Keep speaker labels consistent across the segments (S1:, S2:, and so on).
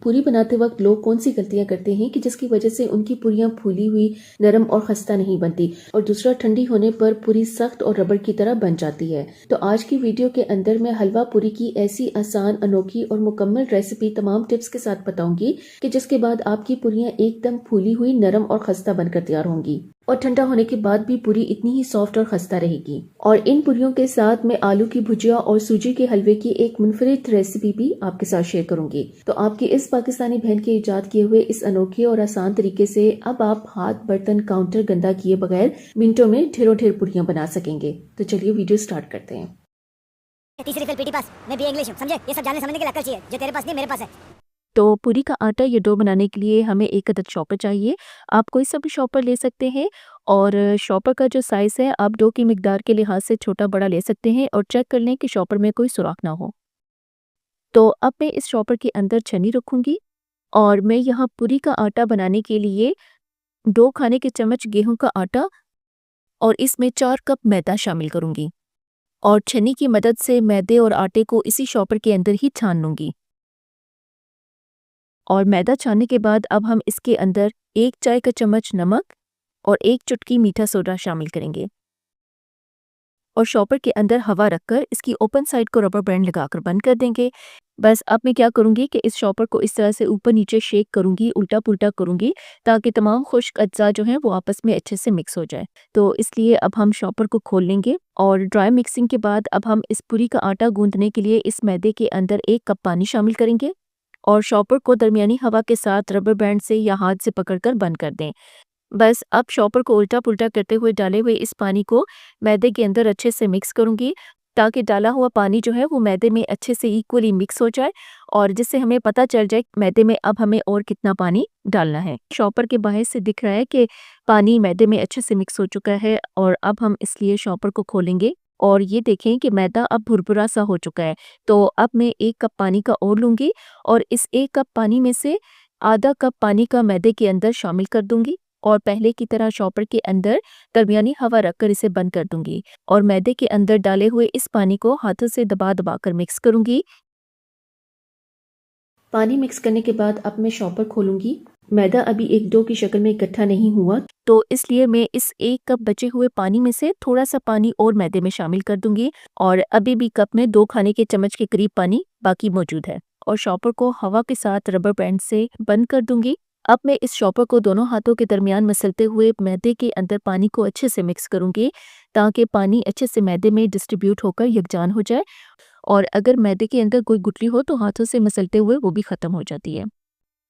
S1: पूरी बनाते वक्त लोग कौन सी गलतियां करते हैं कि जिसकी वजह से उनकी पूरियां फूली हुई, नरम और खस्ता नहीं बनती, और दूसरा ठंडी होने पर पूरी सख्त और रबड़ की तरह बन जाती है। तो आज की वीडियो के अंदर मैं हलवा पूरी की ऐसी आसान, अनोखी और मुकम्मल रेसिपी तमाम टिप्स के साथ बताऊंगी कि जिसके बाद आपकी पूरियां एकदम फूली हुई, नरम और खस्ता बनकर तैयार होंगी और ठंडा होने के बाद भी पूरी इतनी ही सॉफ्ट और खस्ता रहेगी। और इन पूरियों के साथ मैं आलू की भुजिया और सूजी के हलवे की एक मुनफरिद रेसिपी भी आपके साथ शेयर करूंगी। तो आपकी इस पाकिस्तानी बहन के इजाद किए हुए इस अनोखे और आसान तरीके से अब आप हाथ, बर्तन, काउंटर गंदा किए बगैर मिनटों में ढेरों ढेर पूरियां बना सकेंगे। तो चलिए वीडियो स्टार्ट करते हैं।
S2: तीसरी फेल पीटी पास, मैं बीए इंग्लिश हूँ, समझे? ये सब जानने समझने की अक्ल चाहिए जो तेरे पास नहीं मेरे पास है।
S3: तो पूरी का आटा या डो बनाने के लिए हमें एक अदद शॉपर चाहिए। आप कोई सा भी शॉपर ले सकते हैं और शॉपर का जो साइज़ है आप डो की मिकदार के लिहाज से छोटा बड़ा ले सकते हैं और चेक कर लें कि शॉपर में कोई सुराख ना हो। तो अब मैं इस शॉपर के अंदर छन्नी रखूँगी और मैं यहाँ पूरी का आटा बनाने के लिए 2 खाने के चम्मच गेहूँ का आटा और इसमें 4 कप मैदा शामिल करूँगी और छन्नी की मदद से मैदे और आटे को इसी शॉपर के अंदर ही छान लूँगी। और मैदा छानने के बाद अब हम इसके अंदर 1 चाय का चम्मच नमक और 1 चुटकी मीठा सोडा शामिल करेंगे और शॉपर के अंदर हवा रखकर इसकी ओपन साइड को रबर बैंड लगाकर बंद कर देंगे। बस अब मैं क्या करूँगी कि इस शॉपर को इस तरह से ऊपर नीचे शेक करूँगी, उल्टा पुल्टा करूँगी ताकि तमाम खुश्क अज्जा जो हैं वो आपस में अच्छे से मिक्स हो जाए। तो इसलिए अब हम शॉपर को खोल लेंगे और ड्राई मिक्सिंग के बाद अब हम इस पूरी का आटा गूंदने के लिए इस मैदे के अंदर 1 कप पानी शामिल करेंगे और शॉपर को दरमियानी हवा के साथ रबर बैंड से या हाथ से पकड़कर बंद कर दें। बस अब शॉपर को उल्टा पुल्टा करते हुए डाले हुए इस पानी को मैदे के अंदर अच्छे से मिक्स करूंगी ताकि डाला हुआ पानी जो है वो मैदे में अच्छे से इक्वली मिक्स हो जाए और जिससे हमें पता चल जाए मैदे में अब हमें और कितना पानी डालना है। शॉपर के बाहर से दिख रहा है कि पानी मैदे में अच्छे से मिक्स हो चुका है और अब हम इसलिए शॉपर को खोलेंगे और ये देखें कि मैदा अब भुरभुरा सा हो चुका है। तो अब मैं 1 कप पानी का और लूँगी और इस 1 कप पानी में से आधा कप पानी का मैदे के अंदर शामिल कर दूँगी और पहले की तरह शॉपर के अंदर दरमियानी हवा रखकर इसे बंद कर दूँगी और मैदे के अंदर डाले हुए इस पानी को हाथों से दबा दबा कर मिक्स करूँगी।
S1: पानी मिक्स करने के बाद अब मैं शॉपर खोलूंगी। मैदा अभी एक डो की शक्ल में इकट्ठा नहीं हुआ,
S3: तो इसलिए मैं इस 1 कप बचे हुए पानी में से थोड़ा सा पानी और मैदे में शामिल कर दूँगी और अभी भी कप में 2 खाने के चम्मच के करीब पानी बाकी मौजूद है और शॉपर को हवा के साथ रबर बैंड से बंद कर दूँगी। अब मैं इस शॉपर को दोनों हाथों के दरमियान मसलते हुए मैदे के अंदर पानी को अच्छे से मिक्स करूँगी ताकि पानी अच्छे से मैदे में डिस्ट्रीब्यूट होकर यकजान हो जाए और अगर मैदे के अंदर कोई गुठली हो तो हाथों से मसलते हुए वो भी ख़त्म हो जाती है।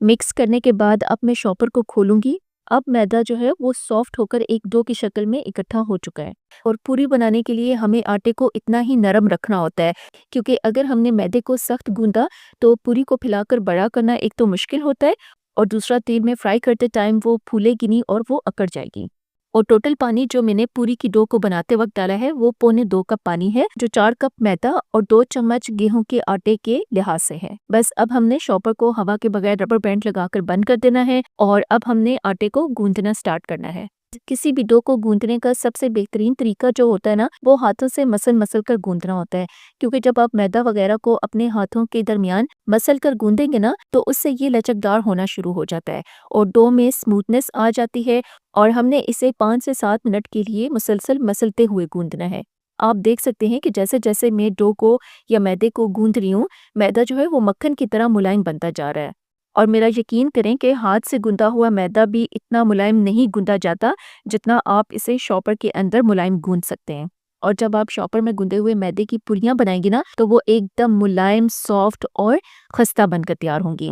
S3: मिक्स करने के बाद अब मैं शॉपर को खोलूँगी। अब मैदा जो है वो सॉफ्ट होकर एक डो की शक्ल में इकट्ठा हो चुका है और पूरी बनाने के लिए हमें आटे को इतना ही नरम रखना होता है क्योंकि अगर हमने मैदे को सख्त गूंदा तो पूरी को फैलाकर बड़ा करना एक तो मुश्किल होता है और दूसरा तेल में फ्राई करते टाइम वो फूलेगी नहीं और वो अकड़ जाएगी। और टोटल पानी जो मैंने पूरी की डो को बनाते वक्त डाला है वो 1.25 कप पानी है जो 4 कप मैदा और 2 चम्मच गेहूं के आटे के लिहाज से है। बस अब हमने शॉपर को हवा के बगैर रबर बैंड लगाकर बंद कर देना है और अब हमने आटे को गूंदना स्टार्ट करना है। किसी भी डो को गूंदने का सबसे बेहतरीन तरीका जो होता है ना वो हाथों से मसल मसल कर गूंदना होता है क्योंकि जब आप मैदा वगैरह को अपने हाथों के दरमियान मसल कर गूंदेंगे ना तो उससे ये लचकदार होना शुरू हो जाता है और डो में स्मूथनेस आ जाती है और हमने इसे 5 से 7 मिनट के लिए मुसलसल मसलते हुए गूंदना है। आप देख सकते हैं कि जैसे जैसे मैं डो को या मैदे को गूंद रही हूँ मैदा जो है वो मक्खन की तरह मुलायम बनता जा रहा है और मेरा यकीन करें कि हाथ से गूंदा हुआ मैदा भी इतना मुलायम नहीं गूंदा जाता जितना आप इसे शॉपर के अंदर मुलायम गूंद सकते हैं। और जब आप शॉपर में गूंदे हुए मैदे की पूरियां बनाएंगे ना तो वो एकदम मुलायम, सॉफ्ट और खस्ता बनकर तैयार होंगी।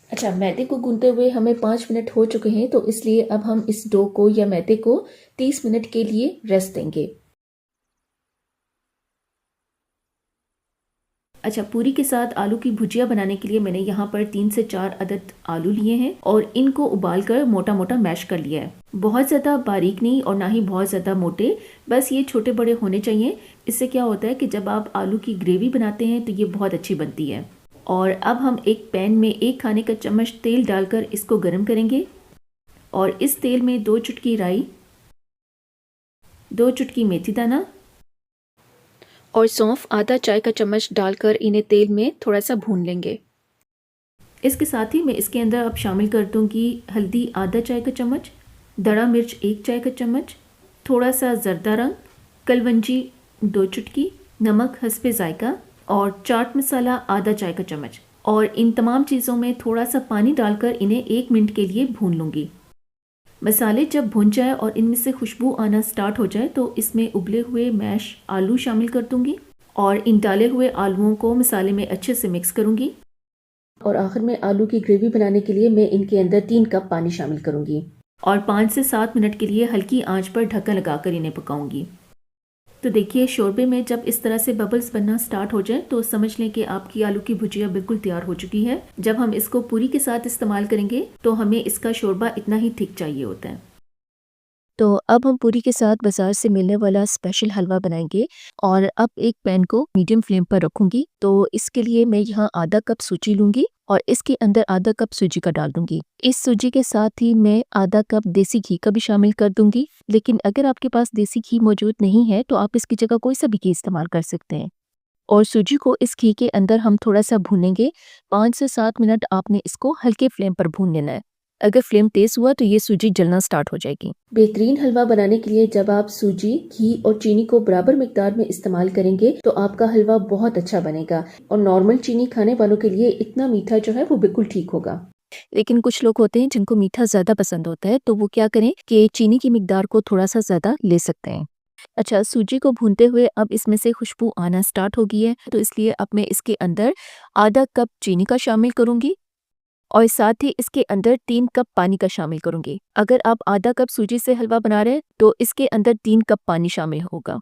S1: अच्छा, मैदे को गूंदते हुए हमें 5 मिनट हो चुके हैं, तो इसलिए अब हम इस डो को या मैदे को 30 मिनट के लिए रेस्ट देंगे। अच्छा, पूरी के साथ आलू की भुजिया बनाने के लिए मैंने यहाँ पर 3 से 4 अदद आलू लिए हैं और इनको उबालकर मोटा मोटा मैश कर लिया है। बहुत ज़्यादा बारीक नहीं और ना ही बहुत ज़्यादा मोटे, बस ये छोटे बड़े होने चाहिए। इससे क्या होता है कि जब आप आलू की ग्रेवी बनाते हैं तो ये बहुत अच्छी बनती है। और अब हम एक पैन में 1 खाने का चम्मच तेल डालकर इसको गर्म करेंगे और इस तेल में 2 चुटकी राई, 2 चुटकी मेथी दाना और सौंफ आधा चाय का चम्मच डालकर इन्हें तेल में थोड़ा सा भून लेंगे। इसके साथ ही मैं इसके अंदर अब शामिल कर दूंगी हल्दी आधा चाय का चम्मच, दड़ा मिर्च 1 चाय का चम्मच, थोड़ा सा जर्दा रंग, कलवंजी 2 चुटकी, नमक हस्बे जायका और चाट मसाला आधा चाय का चम्मच। और इन तमाम चीज़ों में थोड़ा सा पानी डालकर इन्हें 1 मिनट के लिए भून लूँगी। मसाले जब भुन जाए और इनमें से खुशबू आना स्टार्ट हो जाए तो इसमें उबले हुए मैश आलू शामिल कर दूँगी और इन डाले हुए आलूओं को मसाले में अच्छे से मिक्स करूँगी। और आखिर में आलू की ग्रेवी बनाने के लिए मैं इनके अंदर 3 कप पानी शामिल करूँगी और 5 से 7 मिनट के लिए हल्की आंच पर ढक्कन लगाकर इन्हें पकाऊंगी। तो देखिए शोरबे में जब इस तरह से बबल्स बनना स्टार्ट हो जाए तो समझ लें कि आपकी आलू की भुजिया बिल्कुल तैयार हो चुकी है। जब हम इसको पूरी के साथ इस्तेमाल करेंगे तो हमें इसका शोरबा इतना ही थिक चाहिए होता है।
S3: तो अब हम पूरी के साथ बाजार से मिलने वाला स्पेशल हलवा बनाएंगे और अब एक पैन को मीडियम फ्लेम पर रखूंगी। तो इसके लिए मैं यहाँ आधा कप सूजी लूंगी और इसके अंदर आधा कप सूजी का डाल दूंगी। इस सूजी के साथ ही मैं आधा कप देसी घी का भी शामिल कर दूंगी, लेकिन अगर आपके पास देसी घी मौजूद नहीं है तो आप इसकी जगह कोई सा भी घी इस्तेमाल कर सकते हैं। और सूजी को इस घी के अंदर हम थोड़ा सा भूनेंगे। 5 से 7 मिनट आपने इसको हल्के फ्लेम पर भून लेना है। अगर फ्लेम तेज हुआ तो ये सूजी जलना स्टार्ट हो जाएगी।
S1: बेहतरीन हलवा बनाने के लिए जब आप सूजी, घी और चीनी को बराबर मिकदार में इस्तेमाल करेंगे तो आपका हलवा बहुत अच्छा बनेगा और नॉर्मल चीनी खाने वालों के लिए इतना मीठा जो है वो बिल्कुल ठीक होगा।
S3: लेकिन कुछ लोग होते हैं जिनको मीठा ज्यादा पसंद होता है, तो वो क्या करें कि चीनी की मिकदार को थोड़ा सा ज्यादा ले सकते हैं। अच्छा, सूजी को भूनते हुए अब इसमें से खुशबू आना स्टार्ट हो गई है, तो इसलिए अब मैं इसके अंदर आधा कप चीनी का शामिल करूंगी और साथ ही इसके अंदर 3 कप पानी का शामिल करूंगी। अगर आप आधा कप सूजी से हलवा बना रहे हैं तो इसके अंदर 3 कप पानी शामिल होगा।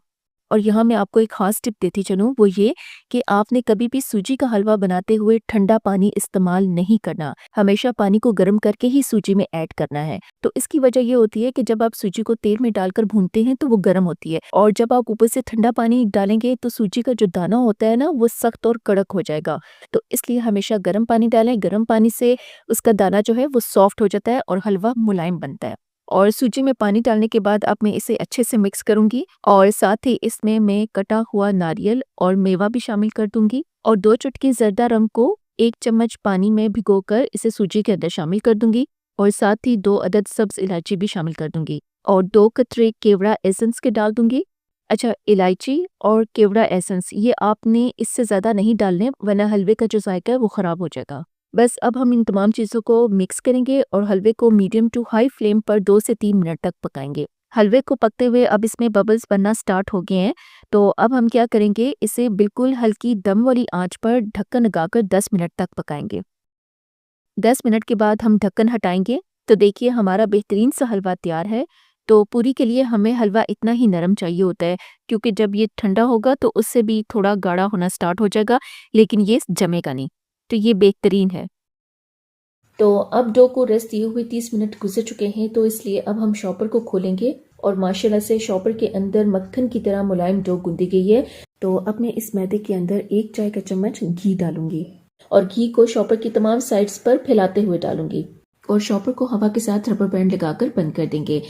S3: और यहाँ मैं आपको एक खास टिप देती चलूँ, वो ये कि आपने कभी भी सूजी का हलवा बनाते हुए ठंडा पानी इस्तेमाल नहीं करना। हमेशा पानी को गर्म करके ही सूजी में ऐड करना है। तो इसकी वजह ये होती है कि जब आप सूजी को तेल में डालकर भूनते हैं तो वो गर्म होती है, और जब आप ऊपर से ठंडा पानी डालेंगे तो सूजी का जो दाना होता है ना, वो सख्त और कड़क हो जाएगा। तो इसलिए हमेशा गर्म पानी डालें। गर्म पानी से उसका दाना जो है वो सॉफ्ट हो जाता है और हलवा मुलायम बनता है। और सूजी में पानी डालने के बाद अब मैं इसे अच्छे से मिक्स करूंगी और साथ ही इसमें मैं कटा हुआ नारियल और मेवा भी शामिल कर दूंगी और 2 चुटकी जर्दा रंग को 1 चम्मच पानी में भिगोकर इसे सूजी के अंदर शामिल कर दूंगी और साथ ही 2 अदद सब्ज इलायची भी शामिल कर दूंगी और 2 कतरे केवड़ा एसेंस के डाल दूंगी। अच्छा, इलायची और केवड़ा एसेंस ये आपने इससे ज़्यादा नहीं डालने, वरना हलवे का जो जायका है वो ख़राब हो जाएगा। बस अब हम इन तमाम चीज़ों को मिक्स करेंगे और हलवे को मीडियम टू हाई फ्लेम पर 2 से 3 मिनट तक पकाएंगे। हलवे को पकते हुए अब इसमें बबल्स बनना स्टार्ट हो गए हैं, तो अब हम क्या करेंगे, इसे बिल्कुल हल्की दम वाली आंच पर ढक्कन लगाकर 10 मिनट तक पकाएंगे। 10 मिनट के बाद हम ढक्कन हटाएंगे तो देखिए हमारा बेहतरीन सा हलवा तैयार है। तो पूरी के लिए हमें हलवा इतना ही नरम चाहिए होता है, क्योंकि जब ये ठंडा होगा तो उससे भी थोड़ा गाढ़ा होना स्टार्ट हो जाएगा, लेकिन ये जमेगा नहीं। तो ये बेहतरीन है।
S1: तो अब डो को रेस्ट दिए हुए 30 मिनट गुजर चुके हैं, तो इसलिए अब हम शॉपर को खोलेंगे और माशाल्लाह से शॉपर के अंदर मक्खन की तरह मुलायम डो गूंदी गई है। तो अब मैं इस मैदे के अंदर 1 चाय का चम्मच घी डालूंगी और घी को शॉपर की तमाम साइड्स पर फैलाते हुए डालूंगी और शॉपर को हवा के साथ रबर बैंड लगाकर बंद कर देंगे।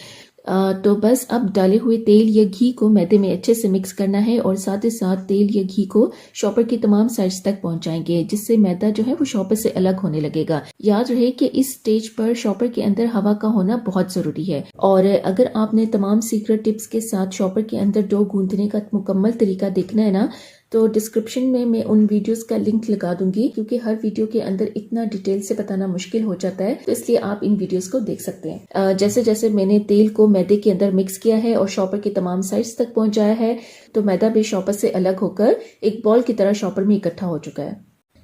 S1: तो बस अब डाले हुए तेल या घी को मैदे में अच्छे से मिक्स करना है और साथ ही साथ तेल या घी को शॉपर की तमाम साइड्स तक पहुंचाएंगे, जिससे मैदा जो है वो शॉपर से अलग होने लगेगा। याद रहे कि इस स्टेज पर शॉपर के अंदर हवा का होना बहुत जरूरी है। और अगर आपने तमाम सीक्रेट टिप्स के साथ शॉपर के अंदर डो गूंदने का मुकम्मल तरीका देखना है ना, तो डिस्क्रिप्शन में मैं उन वीडियोस का लिंक लगा दूंगी, क्योंकि हर वीडियो के अंदर इतना डिटेल से बताना मुश्किल हो जाता है, तो इसलिए आप इन वीडियोस को देख सकते हैं। जैसे जैसे मैंने तेल को मैदे के अंदर मिक्स किया है और शॉपर के तमाम साइड्स तक पहुंचाया है, तो मैदा भी शॉपर से अलग होकर एक बॉल की तरह शॉपर में इकट्ठा हो चुका है।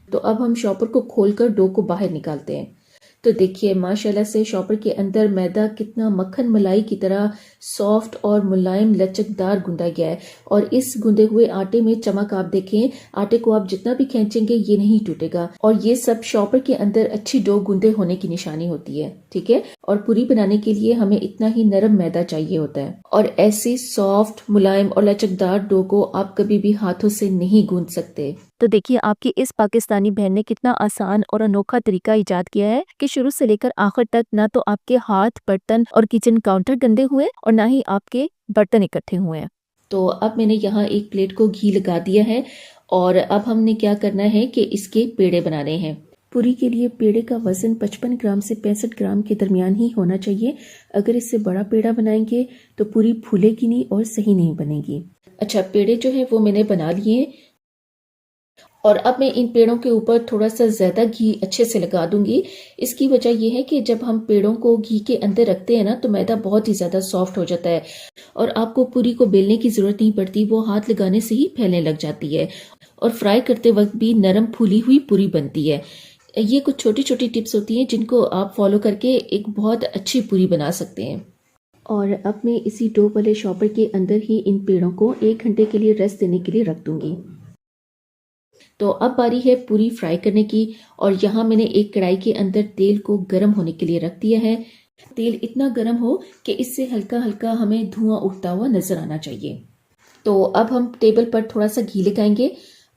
S1: तो अब हम शॉपर को खोलकर डो को बाहर निकालते हैं। तो देखिए माशाल्लाह से शॉपर के अंदर मैदा कितना मक्खन मलाई की तरह सॉफ्ट और मुलायम लचकदार गूंदा गया है। और इस गूंदे हुए आटे में चमक आप देखें, आटे को आप जितना भी खींचेंगे ये नहीं टूटेगा। और ये सब शॉपर के अंदर अच्छी डो गूंदे होने की निशानी होती है, ठीक है। और पूरी बनाने के लिए हमें इतना ही नरम मैदा चाहिए होता है, और ऐसी सॉफ्ट मुलायम और लचकदार डो को आप कभी भी हाथों से नहीं गूंद सकते।
S3: तो देखिए आपकी इस पाकिस्तानी बहन ने कितना आसान और अनोखा तरीका इजाद किया है कि शुरू से लेकर आखिर तक ना तो आपके हाथ, बर्तन और किचन काउंटर गंदे हुए और ना ही आपके बर्तन इकट्ठे हुए हैं।
S1: तो अब मैंने यहाँ एक प्लेट को घी लगा दिया है और अब हमने क्या करना है कि इसके पेड़े बनाने हैं। पूरी के लिए पेड़े का वजन 55 ग्राम से 65 ग्राम के दरमियान ही होना चाहिए। अगर इससे बड़ा पेड़ा बनाएंगे तो पूरी फूलेगी नहीं और सही नहीं बनेगी। अच्छा, पेड़े जो है वो मैंने बना लिए और अब मैं इन पेड़ों के ऊपर थोड़ा सा ज़्यादा घी अच्छे से लगा दूंगी। इसकी वजह यह है कि जब हम पेड़ों को घी के अंदर रखते हैं ना तो मैदा बहुत ही ज़्यादा सॉफ्ट हो जाता है और आपको पूरी को बेलने की ज़रूरत नहीं पड़ती, वो हाथ लगाने से ही फैलने लग जाती है और फ्राई करते वक्त भी नरम फूली हुई पूरी बनती है। ये कुछ छोटी छोटी टिप्स होती हैं जिनको आप फॉलो करके एक बहुत अच्छी पूरी बना सकते हैं। और अब मैं इसी डो वाले शॉपर के अंदर ही इन पेड़ों को 1 घंटे के लिए रेस्ट देने के लिए रख दूंगी। तो अब बारी है पूरी फ्राई करने की और यहाँ मैंने एक कढ़ाई के अंदर तेल को गर्म होने के लिए रख दिया है। तेल इतना गर्म हो कि इससे हल्का हल्का हमें धुआं उठता हुआ नजर आना चाहिए। तो अब हम टेबल पर थोड़ा सा घी लगाएंगे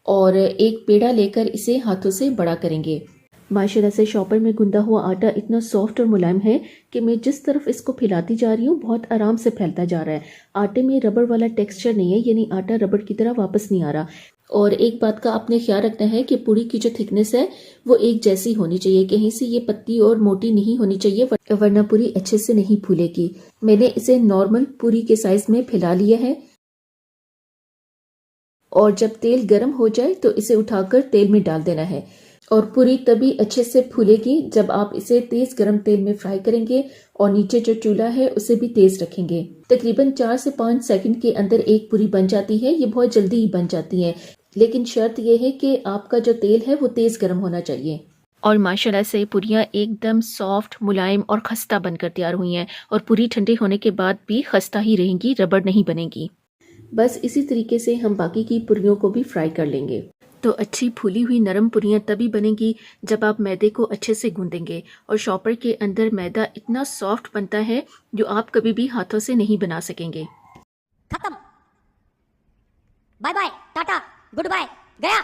S1: और एक पेड़ा लेकर इसे हाथों से बड़ा करेंगे। माशाल्लाह से शॉपर में गुंदा हुआ आटा इतना सॉफ्ट और मुलायम है कि मैं जिस तरफ इसको फैलाती जा रही हूँ बहुत आराम से फैलता जा रहा है। आटे में रबड़ वाला टेक्सचर नहीं है, यानी आटा रबड़ की तरह वापस नहीं आ रहा। और एक बात का आपने ख्याल रखना है कि पूरी की जो थिकनेस है वो एक जैसी होनी चाहिए, कहीं से ये पतली और मोटी नहीं होनी चाहिए वरना पूरी अच्छे से नहीं फूलेगी। मैंने इसे नॉर्मल पूरी के साइज में फैला लिया है और जब तेल गर्म हो जाए तो इसे उठाकर तेल में डाल देना है और पूरी तभी अच्छे से फूलेगी जब आप इसे तेज गरम तेल में फ्राई करेंगे और नीचे जो चूल्हा है उसे भी तेज रखेंगे। तकरीबन 4 से 5 सेकंड के अंदर एक पूरी बन जाती है। ये बहुत जल्दी ही बन जाती है, लेकिन शर्त यह है कि आपका जो तेल है वो तेज गर्म होना चाहिए।
S3: और माशाल्लाह से पूरियाँ एकदम सॉफ्ट, मुलायम और खस्ता बनकर तैयार हुई हैं और पूरी ठंडे होने के बाद भी खस्ता ही रहेंगी, रबड़ नहीं बनेगी।
S1: बस इसी तरीके से हम बाकी की पूरियों को भी फ्राई कर लेंगे।
S3: तो अच्छी फूली हुई नरम पूरियाँ तभी बनेंगी जब आप मैदे को अच्छे से गूंदेंगे और शॉपर के अंदर मैदा इतना सॉफ्ट बनता है जो आप कभी भी हाथों से नहीं बना सकेंगे।
S2: खत्म। Bye bye, tata, good bye, गया।